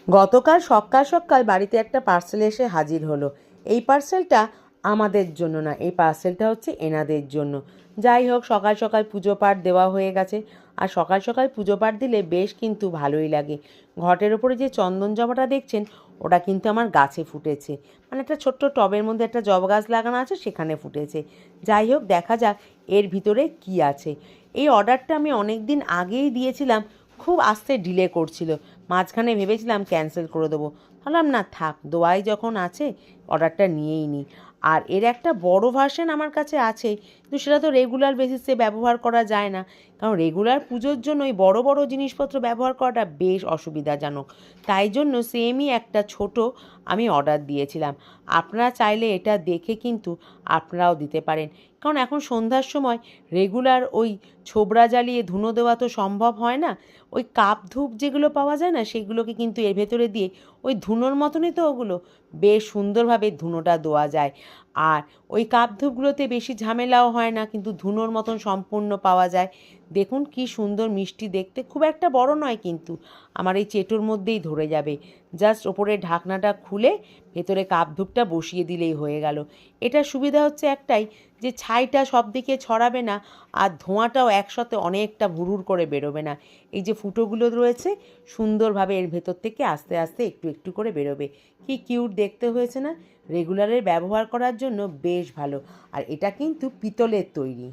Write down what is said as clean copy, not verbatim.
গতকাল সকাল সকাল বাড়িতে একটা পার্সেল এসে হাজির হলো। এই পার্সেলটা আমাদের জন্য না, এই পার্সেলটা হচ্ছে এনাদের জন্য। যাই হোক, সকাল সকাল পুজো পাঠ দেওয়া হয়ে গেছে। আর সকাল সকাল পুজো পাঠ দিলে বেশ কিন্তু ভালোই লাগে। ঘটের ওপরে যে চন্দন জবাটা দেখছেন, ওটা কিন্তু আমার গাছে ফুটেছে। মানে একটা ছোট্ট টবের মধ্যে একটা জবা গাছ লাগানো আছে, সেখানে ফুটেছে। যাই হোক, দেখা যাক এর ভিতরে কি আছে। এই অর্ডারটা আমি অনেক দিন আগেই দিয়েছিলাম, খুব আসতে ডিলে করছিল। মাঝখানে ভেবেছিলাম ক্যান্সেল করে দেবো, ভাবলাম না থাক, দোয়াই যখন আছে অর্ডারটা নিয়েই নিই। আর এর একটা বড় ভার্সন আমার কাছে আছে, কিন্তু সেটা তো রেগুলার বেসিসে ব্যবহার করা যায় না, কারণ রেগুলার পুজোর জন্য ওই বড় বড় জিনিসপত্র ব্যবহার করাটা বেশ অসুবিধাজনক। তাই জন্য সেমই একটা ছোট আমি অর্ডার দিয়েছিলাম। আপনারা চাইলে এটা দেখে কিন্তু আপনারাও দিতে পারেন, কারণ এখন সন্ধ্যার সময় রেগুলার ওই ছোবড়া জ্বালিয়ে ধুনো দেওয়া তো সম্ভব হয় না। ওই কাপ ধূপ যেগুলো পাওয়া যায় না, সেগুলোকে কিন্তু এর ভেতরে দিয়ে ওই ধুনোর মতনই তো ওগুলো, বেশ সুন্দরভাবে ধুনোটা দেওয়া যায়। আর ওই কাপ ধূপগুলোতে বেশি ঝামেলাও হয় না, কিন্তু ধুনোর মতন সম্পূর্ণ পাওয়া যায়। দেখুন কি সুন্দর মিষ্টি দেখতে, খুব একটা বড় নয়, কিন্তু আমার এই চেটোর মধ্যেই ধরে যাবে। জাস্ট ওপরে ঢাকনাটা খুলে ভেতরে কাপ ধূপটা বসিয়ে দিলেই হয়ে গেল। এটার সুবিধা হচ্ছে একটাই, যে ছাইটা সব দিকে ছড়াবে না, আর ধোঁয়াটাও একসাথে অনেকটা ভুরুর করে বেরোবে না। এই যে ফুটোগুলো রয়েছে, সুন্দরভাবে এর ভেতর থেকে আস্তে আস্তে একটু একটু করে বেরোবে। কি কিউট দেখতে হয়েছে না? রেগুলারের ব্যবহার করার জন্য বেশ ভালো। আর এটা কিন্তু পিতলের তৈরি।